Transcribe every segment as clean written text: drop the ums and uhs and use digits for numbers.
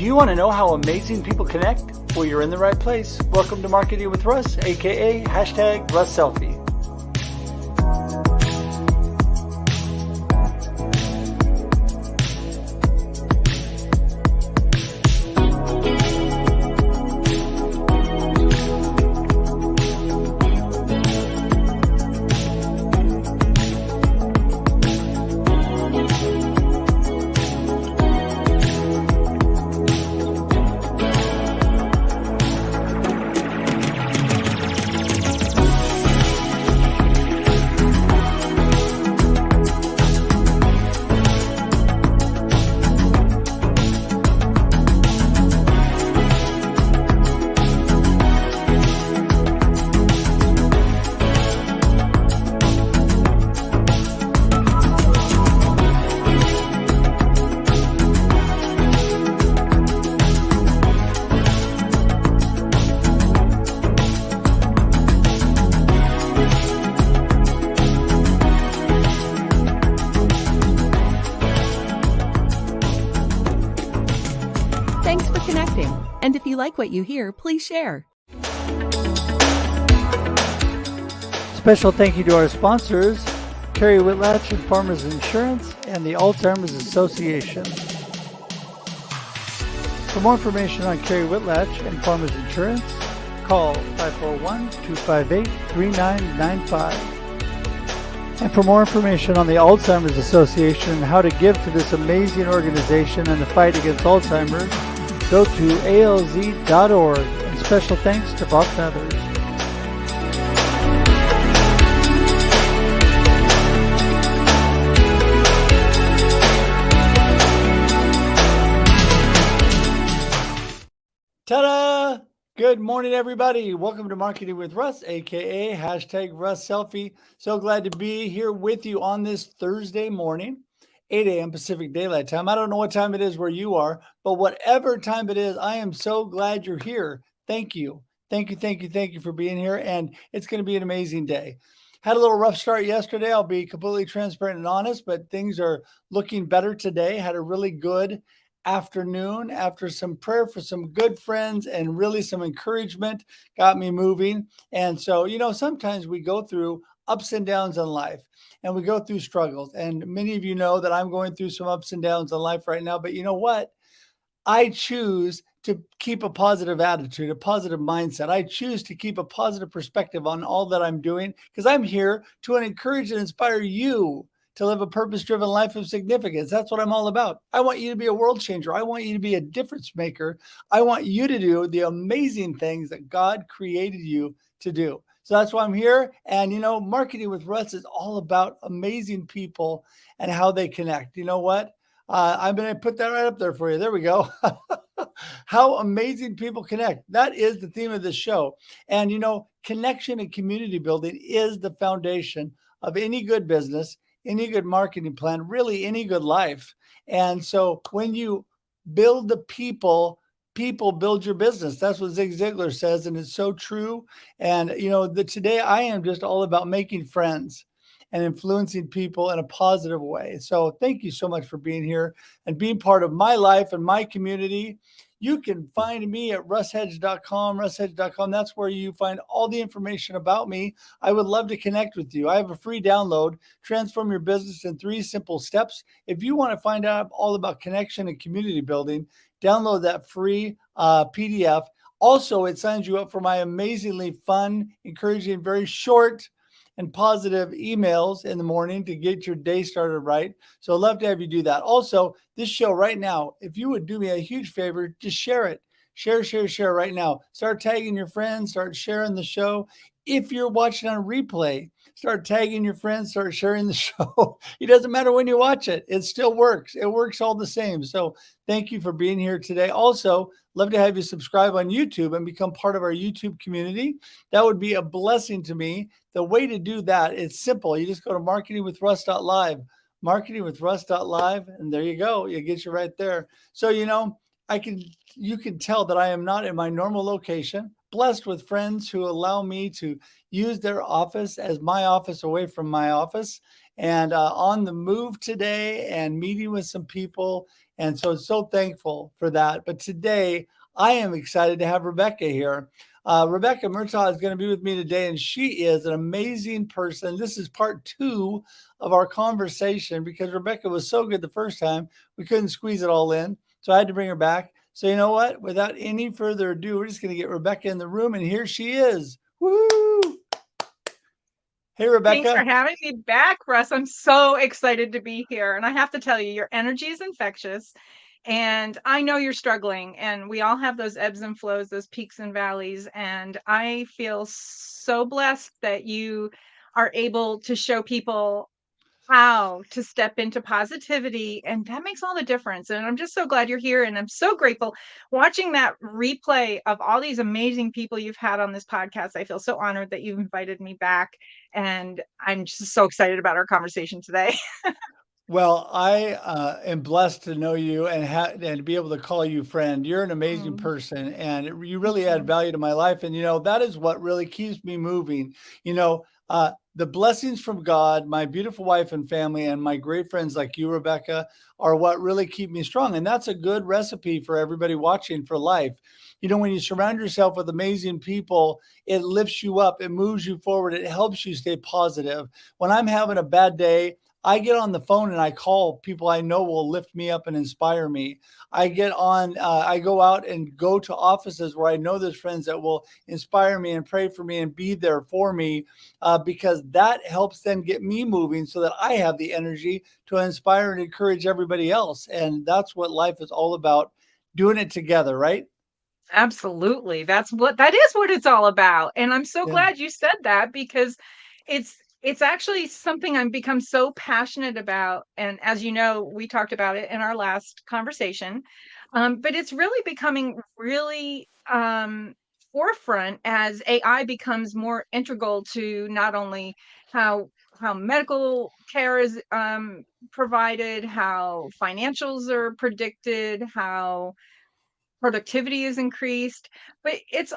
Do you want to know how amazing people connect? Well, you're in the right place. Welcome to Marketing with Russ, aka #RussSelfie. Thanks for connecting. And if you like what you hear, please share. Special thank you to our sponsors, Kerry Whitlatch and Farmers Insurance and the Alzheimer's Association. For more information on Kerry Whitlatch and Farmers Insurance, call 541-258-3995. And for more information on the Alzheimer's Association and how to give to this amazing organization and the fight against Alzheimer's, go to alz.org. And special thanks to Bob Feathers. Ta-da! Good morning, everybody. Welcome to Marketing with Russ, aka #RussSelfie. So glad to be here with you on this Thursday morning, 8 a.m. Pacific Daylight Time. I don't know what time it is where you are, but whatever time it is, I am so glad you're here. Thank you. Thank you for being here. And it's going to be an amazing day. Had a little rough start yesterday. I'll be completely transparent and honest, but things are looking better today. Had a really good afternoon after some prayer for some good friends and really some encouragement got me moving. And so, sometimes we go through ups and downs in life and we go through struggles. And many of you know that I'm going through some ups and downs in life right now. But you know what? I choose to keep a positive attitude, a positive mindset. I choose to keep a positive perspective on all that I'm doing because I'm here to encourage and inspire you to live a purpose-driven life of significance. That's what I'm all about. I want you to be a world changer. I want you to be a difference maker. I want you to do the amazing things that God created you to do. So that's why I'm here. And, Marketing with Russ is all about amazing people and how they connect. You know what? I'm going to put that right up there for you. There we go. How amazing people connect. That is the theme of this show. And, connection and community building is the foundation of any good business, any good marketing plan, really any good life. And so when you build the people build your business. That's what Zig Ziglar says. And it's so true. And, today I am just all about making friends and influencing people in a positive way. So thank you so much for being here and being part of my life and my community. You can find me at russhedge.com, russhedge.com. That's where you find all the information about me. I would love to connect with you. I have a free download, Transform Your Business in 3 Simple Steps. If you want to find out all about connection and community building, download that free PDF. Also, it signs you up for my amazingly fun, encouraging, very short and positive emails in the morning to get your day started right. So I'd love to have you do that. Also, this show right now, if you would do me a huge favor, just share it. Share right now. Start tagging your friends, start sharing the show. If you're watching on replay, start tagging your friends, start sharing the show. It doesn't matter when you watch it. It still works. It works all the same. So thank you for being here today. Also, love to have you subscribe on YouTube and become part of our YouTube community. That would be a blessing to me. The way to do that is simple. You just go to marketingwithruss.live, marketingwithruss.live, and there you go. It gets you right there. So, you can tell that I am not in my normal location. blessed with friends who allow me to use their office as my office away from my office. And on the move today and meeting with some people. And so thankful for that. But today, I am excited to have Rebecca here. Rebecca Murtagh is going to be with me today, and she is an amazing person. This is part two of our conversation because Rebecca was so good the first time, we couldn't squeeze it all in. So I had to bring her back. So you know what? Without any further ado, we're just going to get Rebecca in the room, and here she is. Woo! Hey, Thanks for Rebecca. having me back, Russ. I'm so excited to be here. And I have to tell you, your energy is infectious. And I know you're struggling, and we all have those ebbs and flows, those peaks and valleys. And I feel so blessed that you are able to show people how to step into positivity, and that makes all the difference. And I'm just so glad you're here, and I'm so grateful watching that replay of all these amazing people you've had on this podcast. I feel so honored that you've invited me back, and I'm just so excited about our conversation today. Well, I am blessed to know you and to be able to call you friend. You're an amazing Mm, person, and you thank really add you. value to my life. And that is what really keeps me moving. The blessings from God, my beautiful wife and family, and my great friends like you, Rebecca, are what really keep me strong. And that's a good recipe for everybody watching for life. When you surround yourself with amazing people, it lifts you up, it moves you forward, it helps you stay positive. When I'm having a bad day, I get on the phone and I call people I know will lift me up and inspire me. I go out and go to offices where I know there's friends that will inspire me and pray for me and be there for me, because that helps then get me moving so that I have the energy to inspire and encourage everybody else. And that's what life is all about, doing it together, right? Absolutely. That is what it's all about. And I'm so Yeah. glad you said that, because it's actually something I'm become so passionate about. And as you know, we talked about it in our last conversation. But it's really becoming really forefront as AI becomes more integral to not only how how medical care is provided, how financials are predicted, how productivity is increased, but it's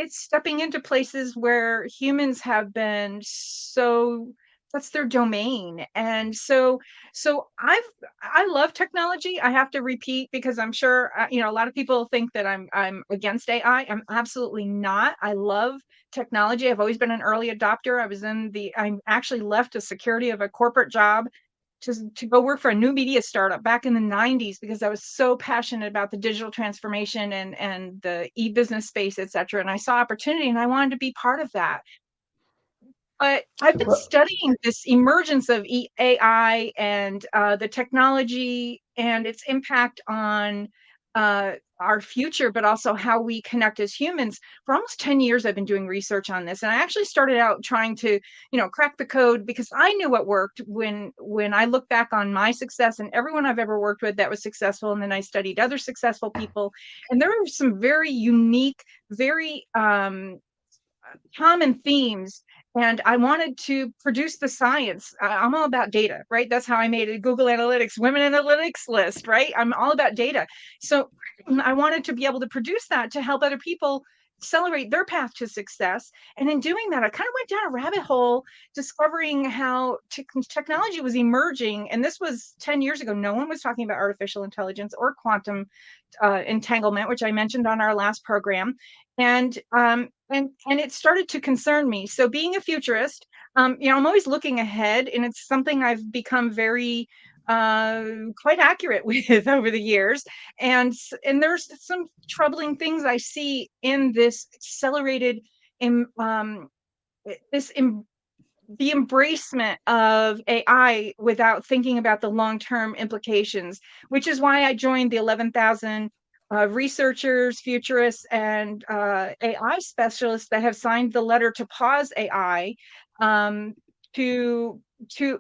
stepping into places where humans have been so that's their domain. And so I love technology. I have to repeat, because I'm sure a lot of people think that I'm against AI. I'm absolutely not. I love technology. I've always been an early adopter. I actually left a security of a corporate job to go work for a new media startup back in the 90s, because I was so passionate about the digital transformation and the e-business space, et cetera. And I saw opportunity and I wanted to be part of that. But I've been Well, studying this emergence of AI and the technology and its impact on our future, but also how we connect as humans. For almost 10 years, I've been doing research on this, and I actually started out trying to, crack the code, because I knew what worked when I look back on my success and everyone I've ever worked with that was successful, and then I studied other successful people, and there were some very unique, very common themes, and I wanted to produce the science. I'm all about data, right? That's how I made a Google Analytics Women Analytics list, right? I'm all about data. So I wanted to be able to produce that to help other people accelerate their path to success. And in doing that, I kind of went down a rabbit hole discovering how technology was emerging. And this was 10 years ago. No one was talking about artificial intelligence or quantum entanglement, which I mentioned on our last program, and it started to concern me. So being a futurist, I'm always looking ahead, and it's something I've become very quite accurate with over the years. And there's some troubling things I see in this accelerated in this the embracement of AI without thinking about the long-term implications, which is why I joined the 11,000 researchers, futurists, and AI specialists that have signed the letter to pause AI, um, to to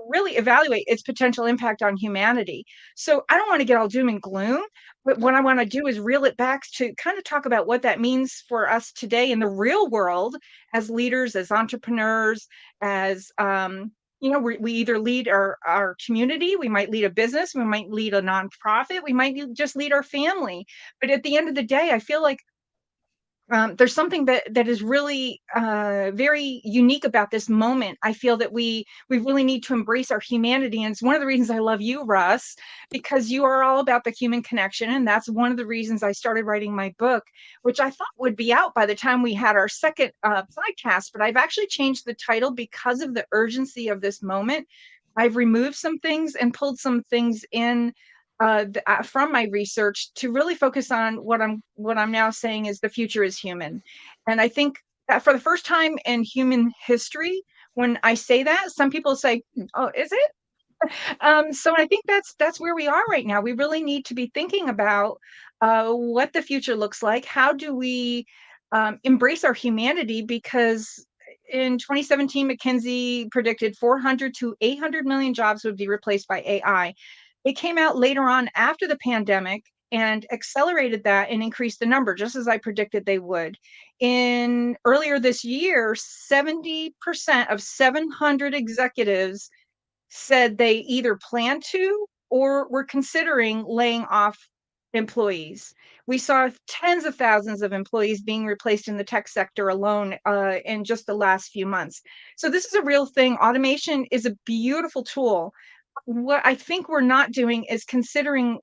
really evaluate its potential impact on humanity. So I don't want to get all doom and gloom, but what I want to do is reel it back to kind of talk about what that means for us today in the real world, as leaders, as entrepreneurs, as we either lead our community, we might lead a business, we might lead a nonprofit, we might just lead our family. But at the end of the day, I feel like there's something that is really very unique about this moment. I feel that we really need to embrace our humanity, and it's one of the reasons I love you, Russ, because you are all about the human connection, and that's one of the reasons I started writing my book, which I thought would be out by the time we had our second podcast. But I've actually changed the title because of the urgency of this moment. I've removed some things and pulled some things in from my research to really focus on what I'm now saying is the future is human. And I think that for the first time in human history, when I say that, some people say, "Oh, is it?" So I think that's where we are right now. We really need to be thinking about what the future looks like. How do we embrace our humanity? Because in 2017, McKinsey predicted 400 to 800 million jobs would be replaced by AI. It came out later on after the pandemic and accelerated that and increased the number, just as I predicted they would. In earlier this year, 70% of 700 executives said they either plan to or were considering laying off employees. We saw tens of thousands of employees being replaced in the tech sector alone in just the last few months. So this is a real thing. Automation is a beautiful tool. What I think we're not doing is considering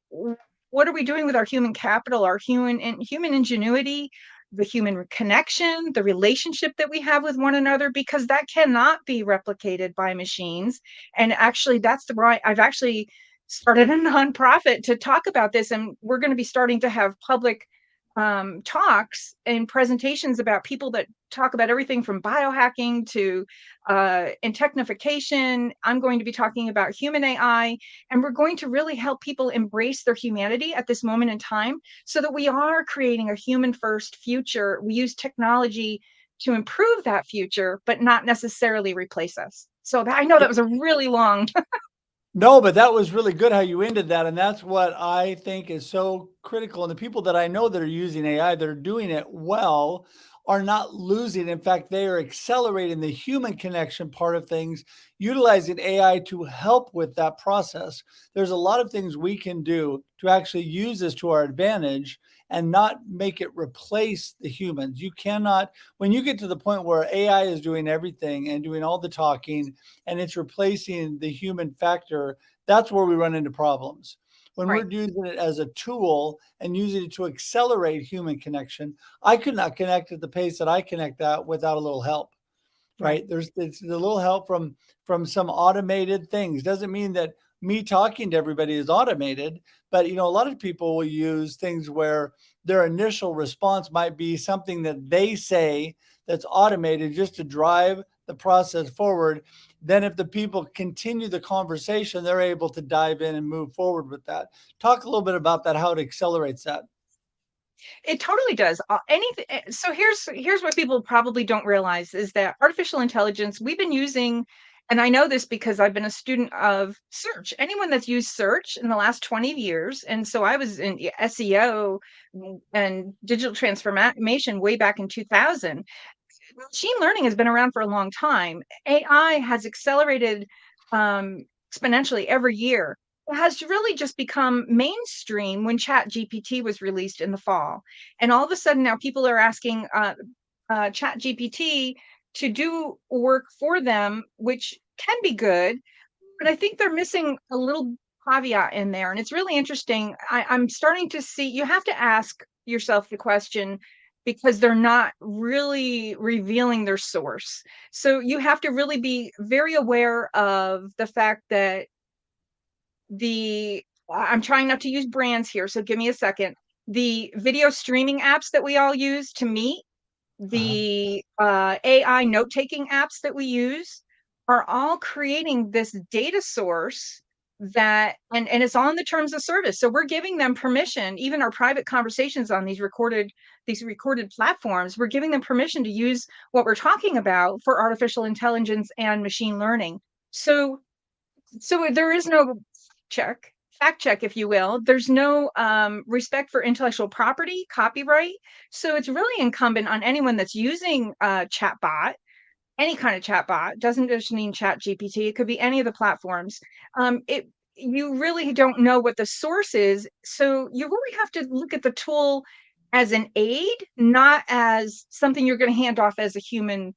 what are we doing with our human capital, our human ingenuity, the human connection, the relationship that we have with one another, because that cannot be replicated by machines. And actually, that's the right. I've actually started a nonprofit to talk about this, and we're going to be starting to have public talks and presentations about people that talk about everything from biohacking to in technification. I'm going to be talking about human AI, and we're going to really help people embrace their humanity at this moment in time so that we are creating a human first future. We use technology to improve that future, but not necessarily replace us. So I know that was a really long. No, but that was really good how you ended that. And that's what I think is so critical. And the people that I know that are using AI, that are doing it well, are not losing. In fact, they are accelerating the human connection part of things, utilizing AI to help with that process. There's a lot of things we can do to actually use this to our advantage and not make it replace the humans. You cannot, when you get to the point where AI is doing everything and doing all the talking and it's replacing the human factor, that's where we run into problems. When Right, we're using it as a tool and using it to accelerate human connection, I could not connect at the pace that I connect at without a little help, right. right? There's it's a little help from some automated things. Doesn't mean that me talking to everybody is automated, but a lot of people will use things where their initial response might be something that they say that's automated just to drive the process forward. Then if the people continue the conversation, they're able to dive in and move forward with that. Talk a little bit about that, how it accelerates that. It totally does. Anything. So here's what people probably don't realize is that artificial intelligence we've been using, and I know this because I've been a student of search. Anyone that's used search in the last 20 years, and so I was in SEO and digital transformation way back in 2000. Machine learning has been around for a long time. AI has accelerated exponentially every year. It has really just become mainstream when Chat GPT was released in the fall. And all of a sudden now people are asking Chat GPT to do work for them, which can be good, but I think they're missing a little caveat in there. And it's really interesting. I'm starting to see you have to ask yourself the question because they're not really revealing their source. So you have to really be very aware of the fact that I'm trying not to use brands here, so give me a second. The video streaming apps that we all use to meet, Uh-huh. the AI note-taking apps that we use are all creating this data source that and it's on the terms of service. So we're giving them permission, even our private conversations on these recorded platforms, we're giving them permission to use what we're talking about for artificial intelligence and machine learning. So there is no fact check, if you will. There's no respect for intellectual property, copyright. So it's really incumbent on anyone that's using a chatbot, any kind of chatbot, doesn't just mean Chat GPT. It could be any of the platforms. It You really don't know what the source is, so you really have to look at the tool as an aid, not as something you're going to hand off as a human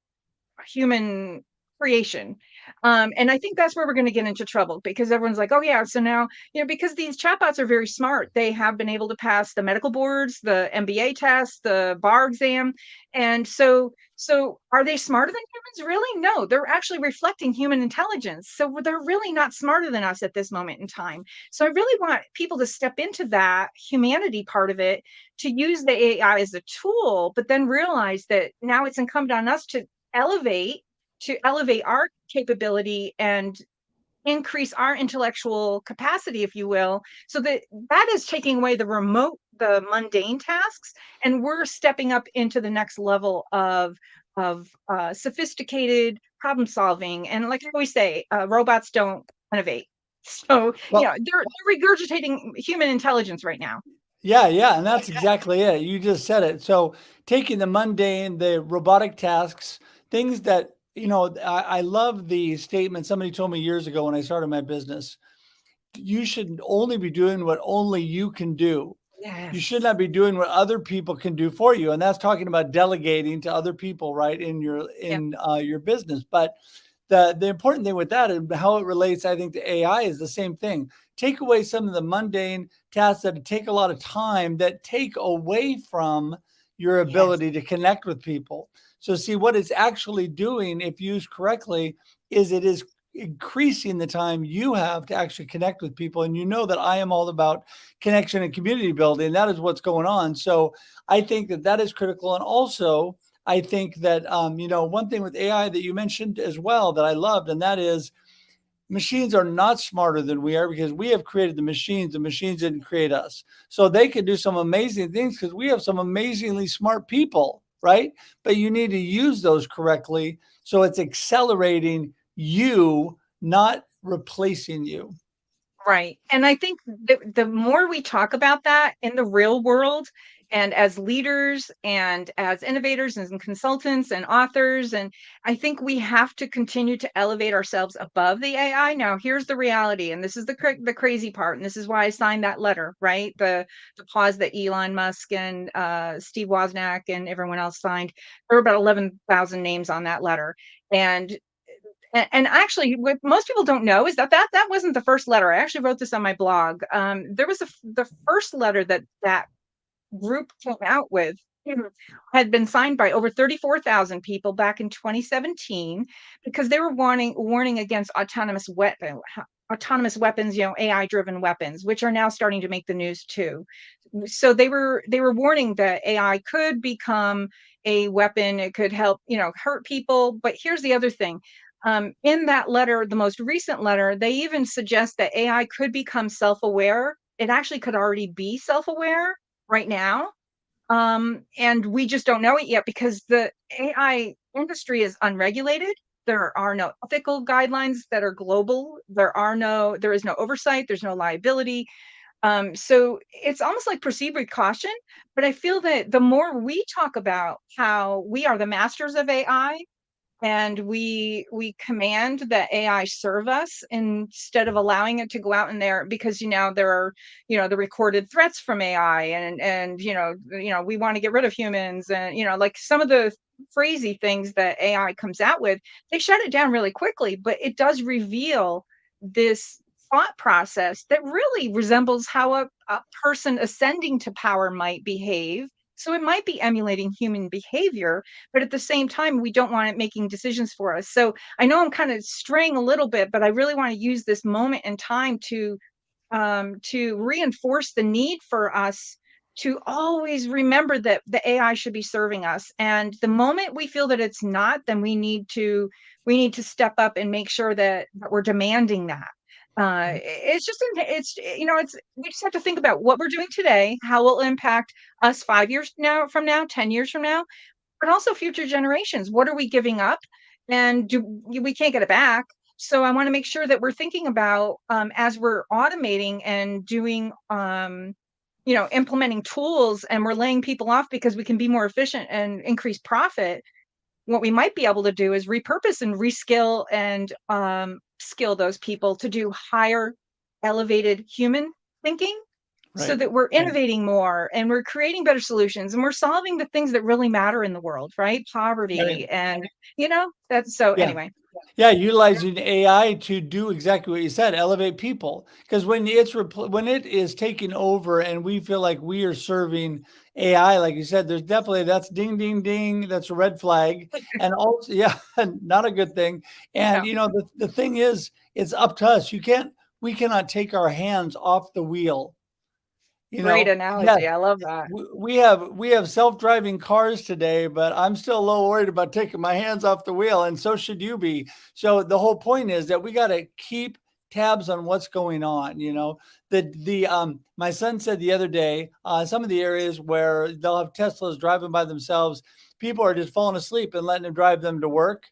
creation. And I think that's where we're going to get into trouble, because everyone's like, oh yeah, so now, because these chatbots are very smart. They have been able to pass the medical boards, the MBA test, the bar exam. And so are they smarter than humans? Really? No, they're actually reflecting human intelligence. So they're really not smarter than us at this moment in time. So I really want people to step into that humanity part of it, to use the AI as a tool, but then realize that now it's incumbent on us elevate elevate our capability and increase our intellectual capacity, if you will, so that that is taking away the mundane tasks, and we're stepping up into the next level of sophisticated problem solving. And like I always say, robots don't innovate. So Well, they're regurgitating human intelligence right now. yeah, yeah, and that's exactly it. You just said it. So taking the mundane, the robotic tasks, things that, I love the statement somebody told me years ago when I started my business. You should only be doing what only you can do. You should Yes. not be doing what other people can do for you. And that's talking about delegating to other people, right, in your Yeah. your business. But the important thing with that and how it relates, I think, to AI is the same thing. Take away some of the mundane tasks that take a lot of time, that take away from your Yes. ability to connect with people. So see what it's actually doing, if used correctly, is it is increasing the time you have to actually connect with people. And you know that I am all about connection and community building. That is what's going on. So I think that that is critical. And also, I think that one thing with AI that you mentioned as well that I loved, and that is machines are not smarter than we are, because we have created the machines. The machines didn't create us. So they can do some amazing things because we have some amazingly smart people, right? But you need to use those correctly. So it's accelerating you, not replacing you. Right. And I think the more we talk about that in the real world, and as leaders and as innovators and consultants and authors, and I think we have to continue to elevate ourselves above the AI. Now, here's the reality, and this is the crazy part, and this is why I signed that letter, right? The pause that Elon Musk and Steve Wozniak and everyone else signed. There were about 11,000 names on that letter. And actually, what most people don't know is that wasn't the first letter. I actually wrote this on my blog. There was the first letter that group came out with, had been signed by over 34,000 people back in 2017, because they were warning against autonomous weapons, AI driven weapons, which are now starting to make the news too. So they were warning that AI could become a weapon. It could help, hurt people. But here's the other thing. In that letter, the most recent letter, they even suggest that AI could become self-aware. It actually could already be self-aware right now. And we just don't know it yet, because the AI industry is unregulated. There are no ethical guidelines that are global. There is no oversight. There's no liability. So it's almost like proceed with caution. But I feel that the more we talk about how we are the masters of AI, and we command that AI serve us instead of allowing it to go out in there, because there are, the recorded threats from AI, and we want to get rid of humans, and like some of the crazy things that AI comes out with. They shut it down really quickly, but it does reveal this thought process that really resembles how a person ascending to power might behave. So it might be emulating human behavior, but at the same time, we don't want it making decisions for us. So I know I'm kind of straying a little bit, but I really want to use this moment in time to reinforce the need for us to always remember that the AI should be serving us. And the moment we feel that it's not, then we need to step up and make sure that we're demanding that. It's just it's we just have to think about what we're doing today, how it will impact us 5 years from now, 10 years from now, but also future generations. What are we giving up? And we can't get it back. So I want to make sure that we're thinking about, as we're automating and doing, implementing tools, and we're laying people off because we can be more efficient and increase profit. What we might be able to do is repurpose and reskill and skill those people to do higher elevated human thinking, so Right. that we're Right. innovating more and we're creating better solutions and we're solving the things that really matter in the world, right? Right. Poverty and, that's so Yeah. anyway. Yeah, utilizing AI to do exactly what you said, elevate people. Because when it is taking over and we feel like we are serving AI, like you said, there's definitely that's ding ding ding, that's a red flag. And also, yeah, not a good thing. And No, the thing is, it's up to us. We cannot take our hands off the wheel. great Yeah, analogy. I love that. we have self-driving cars today, but I'm still a little worried about taking my hands off the wheel, and so should you be. So the whole point is that we got to keep tabs on what's going on. The my son said the other day, some of the areas where they'll have Teslas driving by themselves, people are just falling asleep and letting them drive them to work.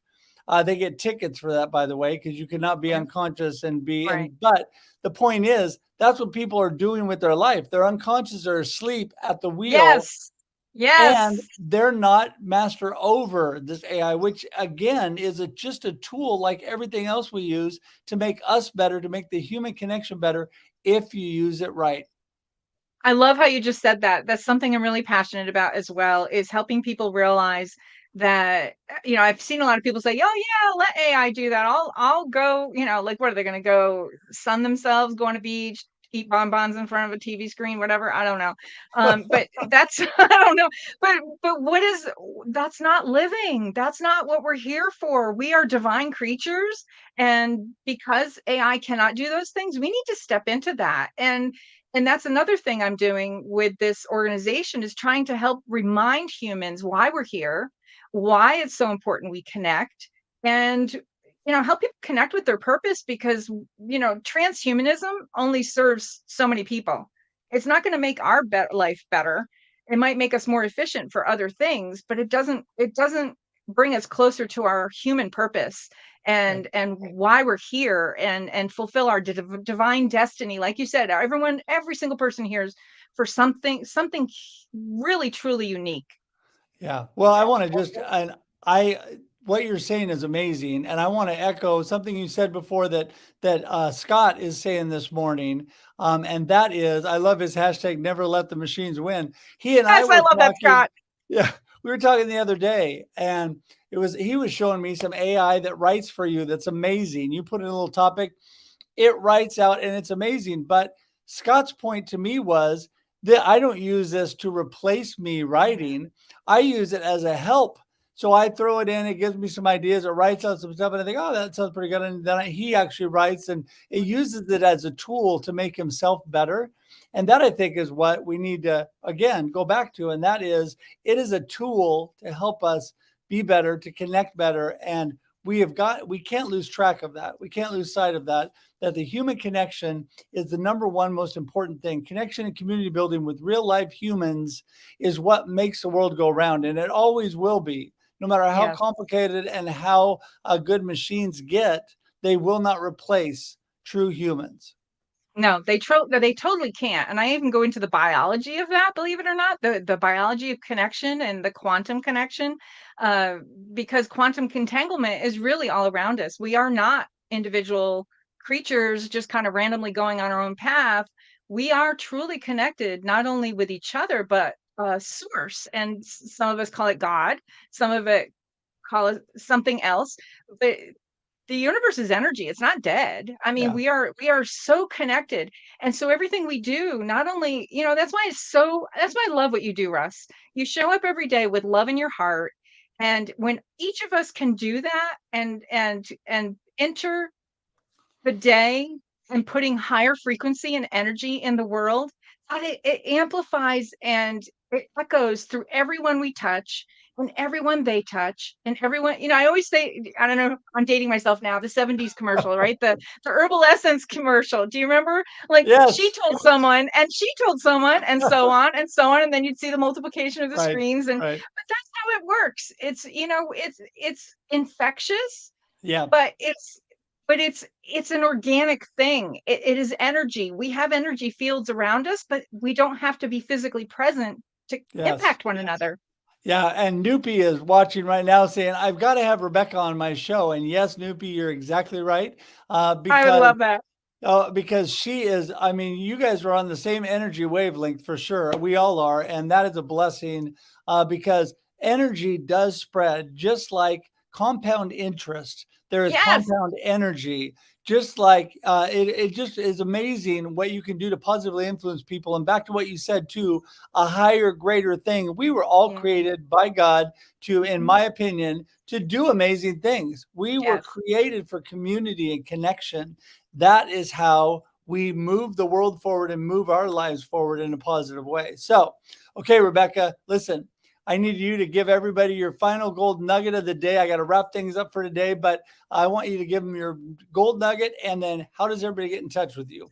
They get tickets for that, by the way, because you cannot be Right. unconscious and be Right. and but the point is that's what people are doing with their life. They're unconscious or asleep at the wheel, Yes. and Yes. they're not master over this AI, which again is just a tool like everything else we use to make us better, to make the human connection better if you use it right. I love how you just said that. That's something I'm really passionate about as well, is helping people realize that, I've seen a lot of people say, "Oh yeah, let AI do that. I'll go, like what are they going to go sun themselves, go on a beach, eat bonbons in front of a TV screen, whatever." I don't know. But that's I don't know. But that's not living. That's not what we're here for. We are divine creatures, and because AI cannot do those things, we need to step into that. And that's another thing I'm doing with this organization, is trying to help remind humans why we're here, why it's so important we connect, and help people connect with their purpose, because transhumanism only serves so many people. It's not going to make our life better. It might make us more efficient for other things, but it doesn't bring us closer to our human purpose Right. and why we're here, and fulfill our divine destiny. Like you said, every single person here is for something really truly unique. Yeah. Well, I want to just, and I, what you're saying is amazing, and I want to echo something you said before that Scott is saying this morning, and that is, I love his hashtag. Never let the machines win. He and I Yes, I were love that, talking. Scott. Yeah, we were talking the other day, and he was showing me some AI that writes for you. That's amazing. You put in a little topic, it writes out and it's amazing. But Scott's point to me was that I don't use this to replace me writing. I use it as a help. So I throw it in, it gives me some ideas, it writes out some stuff, and I think, oh, that sounds pretty good. And then he actually writes and it uses it as a tool to make himself better. And that I think is what we need to, again, go back to. And that is, it is a tool to help us be better, to connect better. And we can't lose track of that. We can't lose sight of that the human connection is the number one most important thing. Connection and community building with real life humans is what makes the world go round, and it always will be. No matter how Yes. complicated and how good machines get, they will not replace true humans. No, they totally can't. And I even go into the biology of that, believe it or not, the biology of connection and the quantum connection, uh, because quantum entanglement is really all around us. We are not individual creatures just kind of randomly going on our own path. We are truly connected, not only with each other, but source. And some of us call it God, some of it call it something else. But the universe is energy. It's not dead. I mean, Yeah. we are so connected. And so everything we do, not only, that's why I love what you do, Russ. You show up every day with love in your heart. And when each of us can do that and enter the day and putting higher frequency and energy in the world, but it amplifies and it echoes through everyone we touch and everyone they touch and everyone. I always say, I don't know, I'm dating myself now, the 70s commercial, right? The herbal essence commercial. Do you remember? Like, she Yes. told someone and she told someone and so on and so on. And then you'd see the multiplication of the Right. screens. Right. But that's how it works. It's infectious, Yeah. but it's an organic thing. It is energy. We have energy fields around us, but we don't have to be physically present to Yes. impact one another. Yeah, and Noopy is watching right now saying, I've got to have Rebecca on my show. And yes, Noopy, you're exactly right. I would Because love that. Because she is, I mean, you guys are on the same energy wavelength for sure. We all are. And that is a blessing because energy does spread just like compound interest. There is Yes. compound energy, just like it just is amazing what you can do to positively influence people. And back to what you said, too, a higher, greater thing. We were all Yeah. created by God to, in Mhm. my opinion, to do amazing things. We were Yes. created for community and connection. That is how we move the world forward and move our lives forward in a positive way. So, okay, Rebecca, listen, I need you to give everybody your final gold nugget of the day. I got to wrap things up for today, but I want you to give them your gold nugget. And then how does everybody get in touch with you?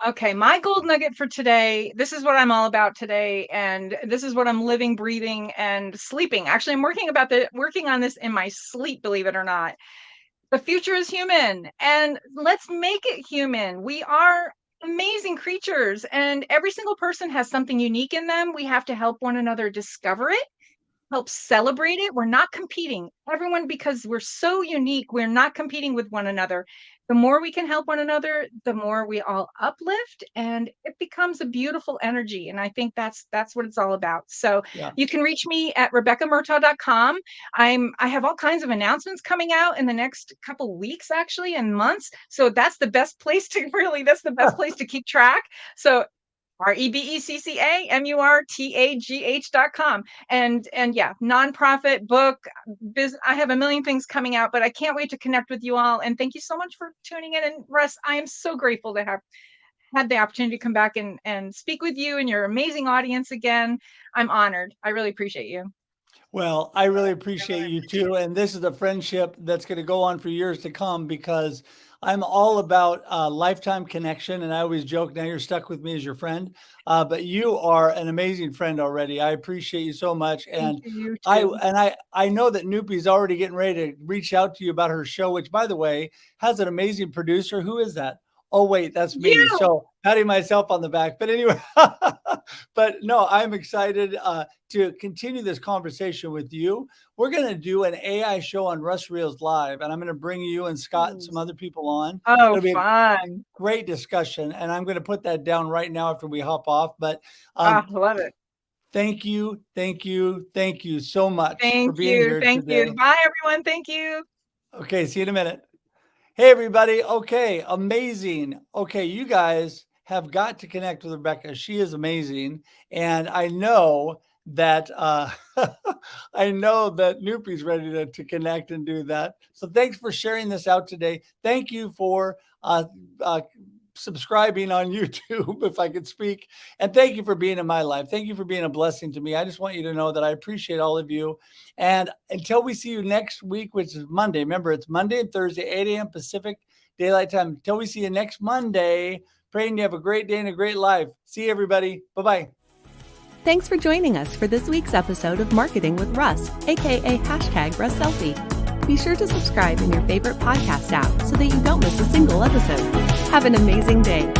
Okay, my gold nugget for today, this is what I'm all about today, and this is what I'm living, breathing, and sleeping. Actually, I'm working on this in my sleep, believe it or not. The future is human, and let's make it human. We are amazing creatures, and every single person has something unique in them. We have to help one another discover it, help celebrate it. We're not competing. Everyone, because we're so unique, we're not competing with one another. The more we can help one another, the more we all uplift and it becomes a beautiful energy. And I think that's what it's all about. So Yeah. you can reach me at RebeccaMurtagh.com. I have all kinds of announcements coming out in the next couple weeks actually and months. So that's the best place to keep track. So RebeccaMurtagh.com. And yeah, nonprofit book business. I have a million things coming out, but I can't wait to connect with you all. And thank you so much for tuning in. And Russ, I am so grateful to have had the opportunity to come back and speak with you and your amazing audience again. I'm honored. I really appreciate you. Well, I really appreciate you too. And this is a friendship that's going to go on for years to come because I'm all about lifetime connection. And I always joke, now you're stuck with me as your friend. But you are an amazing friend already. I appreciate you so much. Thank And you, you I too. and I know that Noopy's already getting ready to reach out to you about her show, which by the way has an amazing producer. Who is that? Oh, wait, that's me. You. So patting myself on the back. But anyway, but no, I'm excited to continue this conversation with you. We're going to do an AI show on Russ Reels Live, and I'm going to bring you and Scott and some other people on. Oh, It'll be a fun. great discussion, and I'm going to put that down right now after we hop off. But Ah, love it. thank you, thank you, thank you so much for Thank being you. here Thank you. today. Bye, everyone. Thank you. Okay, see you in a minute. Hey, everybody. Okay, amazing. Okay, you guys have got to connect with Rebecca. She is amazing. And I know that I know that Noopy's ready to connect and do that. So thanks for sharing this out today. Thank you for uh, subscribing on YouTube, if I could speak. And thank you for being in my life. Thank you for being a blessing to me. I just want you to know that I appreciate all of you. And until we see you next week, which is Monday, remember it's Monday and Thursday, 8 a.m. Pacific Daylight Time. Until we see you next Monday, praying you have a great day and a great life. See you, everybody. Bye-bye. Thanks for joining us for this week's episode of Marketing with Russ, aka #RussSelfie. Be sure to subscribe in your favorite podcast app so that you don't miss a single episode. Have an amazing day.